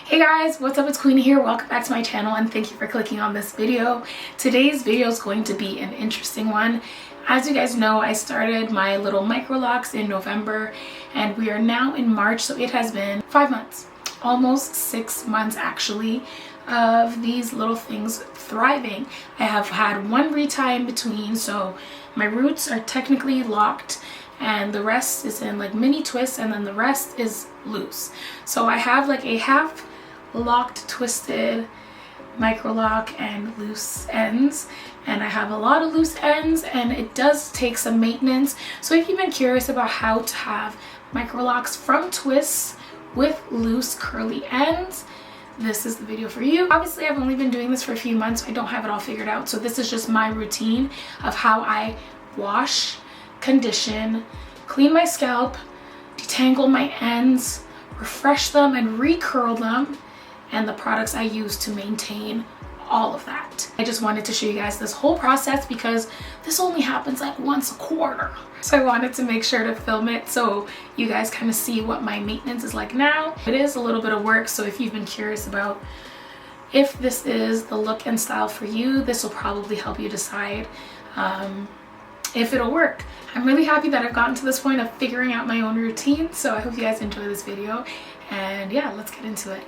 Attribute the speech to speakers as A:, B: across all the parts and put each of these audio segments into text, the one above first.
A: Hey guys, what's up? It's Queenie here. Welcome back to my channel and thank you for clicking on this video. Today's video is going to be an interesting one. As you guys know, I started my little MICROLOCS in November and we are now in March, so it has been 5 months, almost 6 months actually, of these little things thriving. I have had one retie in between, so my roots are technically locked and the rest is in like mini twists and then the rest is loose. So I have like a half locked, twisted MICROLOC and loose ends, and I have a lot of loose ends and it does take some maintenance. So if you've been curious about how to have MICROLOCs from twists with loose curly ends, this is the video for you. Obviously I've only been doing this for a few months, so I don't have it all figured out, so this is just my routine of how I wash, condition, clean my scalp, detangle my ends, refresh them and recurl them, and the products I use to maintain all of that. I just wanted to show you guys this whole process because this only happens like once a quarter. So I wanted to make sure to film it so you guys kind of see what my maintenance is like now. It is a little bit of work, so if you've been curious about if this is the look and style for you, this will probably help you decide if it'll work. I'm really happy that I've gotten to this point of figuring out my own routine, so I hope you guys enjoy this video, and yeah, let's get into it.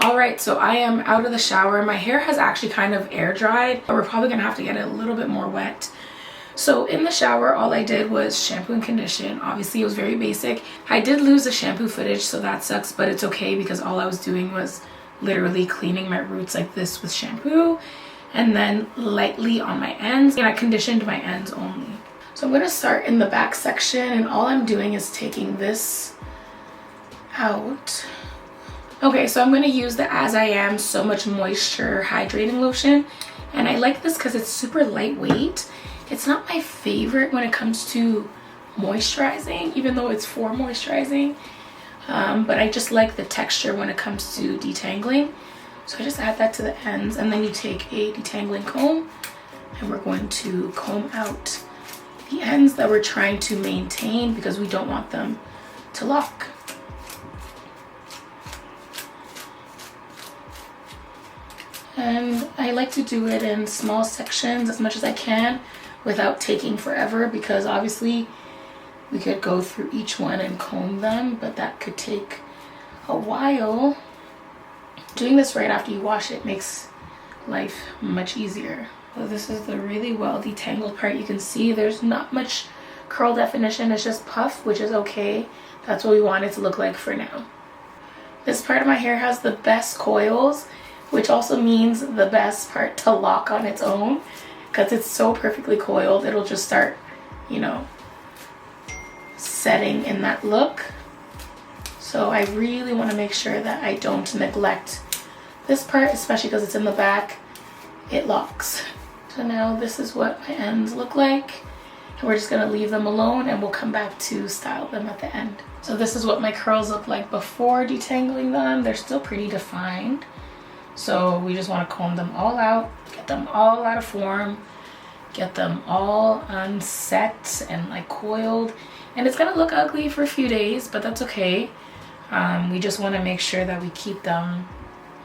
A: Alright, so I am out of the shower. My hair has actually kind of air dried, but we're probably gonna have to get it a little bit more wet. So in the shower, all I did was shampoo and condition. Obviously it was very basic. I did lose the shampoo footage, so that sucks, but it's okay because all I was doing was literally cleaning my roots like this with shampoo and then lightly on my ends, and I conditioned my ends only. So I'm going to start in the back section, and all I'm doing is taking this out. Okay, so I'm going to use the As I Am So Much Moisture Hydrating Lotion, and I like this because it's super lightweight. It's not my favorite when it comes to moisturizing, even though it's for moisturizing, but I just like the texture when it comes to detangling. So I just add that to the ends, and then you take a detangling comb and we're going to comb out the ends that we're trying to maintain because we don't want them to lock. And I like to do it in small sections as much as I can without taking forever, because obviously we could go through each one and comb them, but that could take a while. Doing this right after you wash it makes life much easier. So this is the really well detangled part. You can see there's not much curl definition, it's just puff, which is okay. That's what we want it to look like for now. This part of my hair has the best coils, which also means the best part to lock on its own, because it's so perfectly coiled, it'll just start, you know, setting in that look. So I really want to make sure that I don't neglect this part, especially because it's in the back. It locks. So now this is what my ends look like, and we're just going to leave them alone and we'll come back to style them at the end. So this is what my curls look like before detangling them. They're still pretty defined, so we just want to comb them all out, get them all out of form, get them all unset and like coiled, and it's going to look ugly for a few days, but that's okay. We just want to make sure that we keep them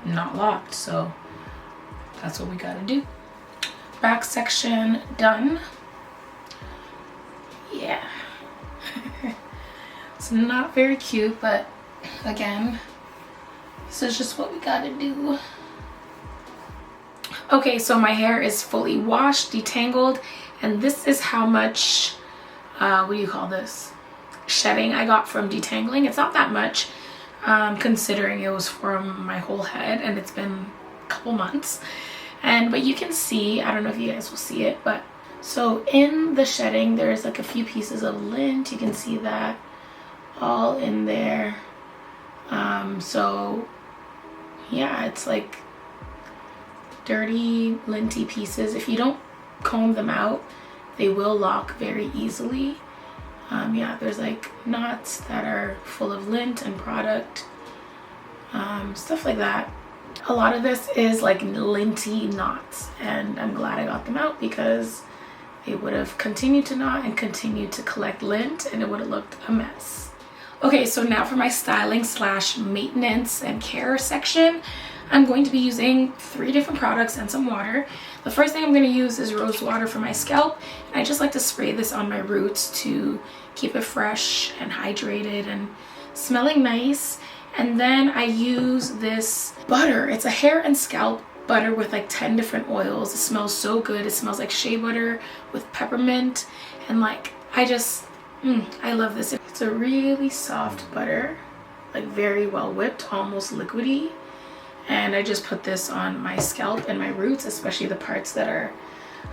A: not locked, so that's what we got to do. Back section done. Yeah. It's not very cute, but again, this is just what we got to do. Okay, so my hair is fully washed, detangled, and this is how much, what do you call this? Shedding I got from detangling. It's not that much, considering it was from my whole head and it's been a couple months. But you can see, I don't know if you guys will see it, but so in the shedding there's like a few pieces of lint. You can see that all in there. So yeah, it's like dirty linty pieces. If you don't comb them out, they will lock very easily. Yeah, there's like knots that are full of lint and product, stuff like that. A lot of this is like linty knots, and I'm glad I got them out because they would have continued to knot and continued to collect lint and it would have looked a mess. Okay, so now for my styling slash maintenance and care section, I'm going to be using 3 different products and some water. The first thing I'm going to use is rose water for my scalp. And I just like to spray this on my roots to keep it fresh and hydrated and smelling nice. And then I use this butter. It's a hair and scalp butter with like 10 different oils. It smells so good. It smells like shea butter with peppermint, and like I love this. It's a really soft butter, like very well whipped, almost liquidy. And I just put this on my scalp and my roots, especially the parts that are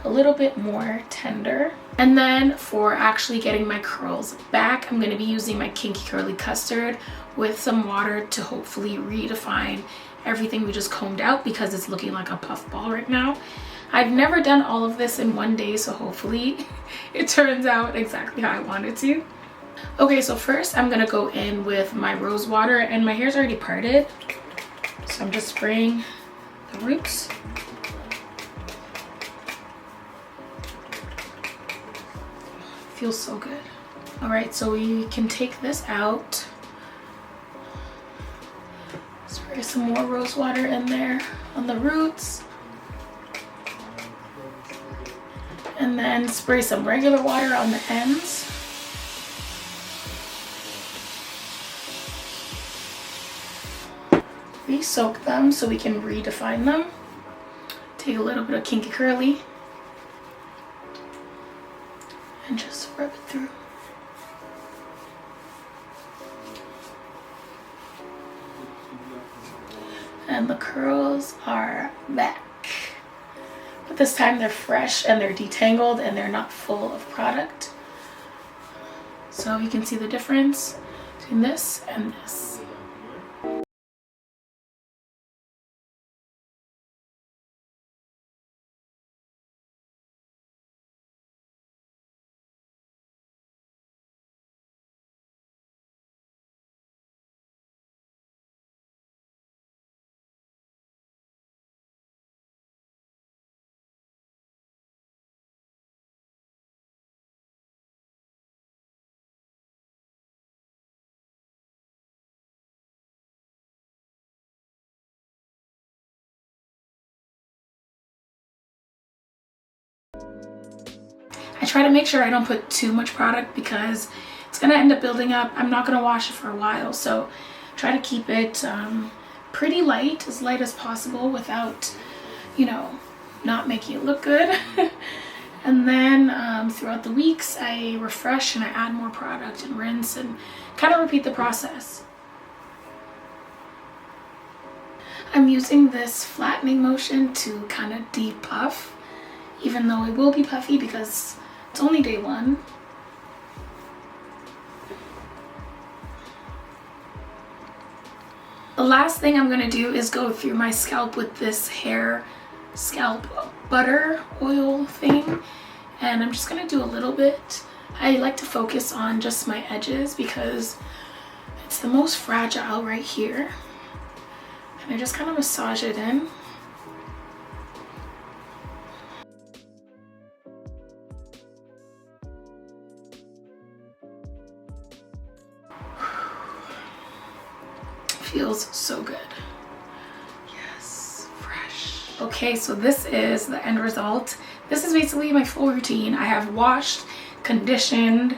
A: a little bit more tender. And then for actually getting my curls back, I'm going to be using my Kinky Curly Custard with some water to hopefully redefine everything we just combed out, because it's looking like a puff ball right now. I've never done all of this in one day, so hopefully it turns out exactly how I want it to. Okay, so first I'm gonna go in with my rose water, and my hair's already parted, so I'm just spraying the roots. Feels so good. All right, so we can take this out. Spray some more rose water in there on the roots. And then spray some regular water on the ends. Re-soak them so we can redefine them. Take a little bit of Kinky Curly and just rub it through. And the curls are back. But this time they're fresh and they're detangled and they're not full of product. So you can see the difference between this and this. I try to make sure I don't put too much product because it's gonna end up building up. I'm not gonna wash it for a while, so try to keep it pretty light, as light as possible, without, you know, not making it look good. And then throughout the weeks I refresh and I add more product and rinse and kind of repeat the process. I'm using this flattening motion to kind of depuff, even though it will be puffy because it's only day 1. The last thing I'm gonna do is go through my scalp with this hair scalp butter oil thing, and I'm just gonna do a little bit. I like to focus on just my edges because it's the most fragile right here, and I just kind of massage it in. Feels so good. Yes, fresh. Okay, so this is the end result. This is basically my full routine. I have washed, conditioned,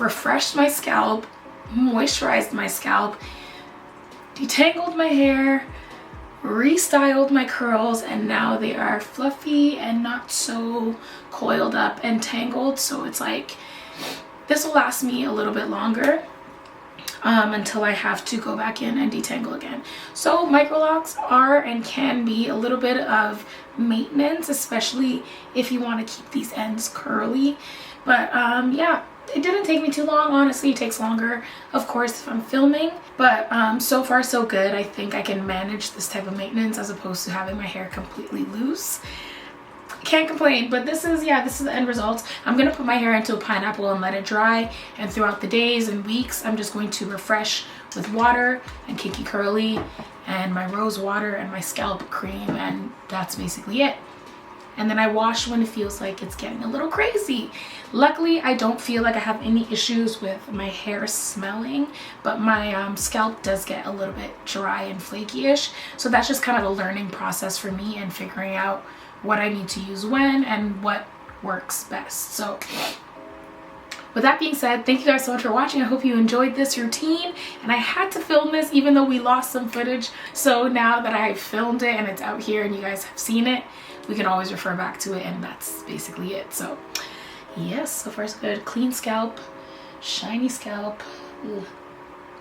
A: refreshed my scalp, moisturized my scalp, detangled my hair, restyled my curls, and now they are fluffy and not so coiled up and tangled. So it's like, this will last me a little bit longer. Until I have to go back in and detangle again. So MICROLOCS are and can be a little bit of maintenance, especially if you want to keep these ends curly. But yeah, it didn't take me too long. Honestly, it takes longer, of course, if I'm filming. But so far so good. I think I can manage this type of maintenance as opposed to having my hair completely loose. Can't complain. But this is the end result. I'm gonna put my hair into a pineapple and let it dry, and throughout the days and weeks I'm just going to refresh with water and Kinky Curly and my rose water and my scalp cream, and that's basically it. and then I wash when it feels like it's getting a little crazy. Luckily, I don't feel like I have any issues with my hair smelling, but my scalp does get a little bit dry and flaky-ish. So that's just kind of a learning process for me and figuring out what I need to use when and what works best. So with that being said, thank you guys so much for watching. I hope you enjoyed this routine, and I had to film this even though we lost some footage. So now that I filmed it and it's out here and you guys have seen it, we can always refer back to it, and that's basically it. So yes, so far so good. Clean scalp, shiny scalp,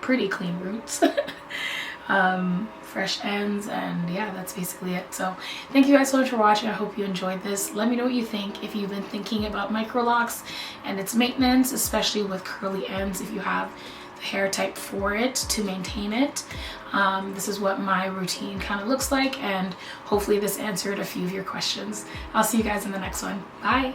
A: pretty clean roots. Fresh ends, and yeah, that's basically it. So thank you guys so much for watching. I hope you enjoyed this. Let me know what you think if you've been thinking about microlocks and its maintenance, especially with curly ends, if you have the hair type for it to maintain it. This is what my routine kind of looks like, and hopefully this answered a few of your questions. I'll see you guys in the next one. Bye.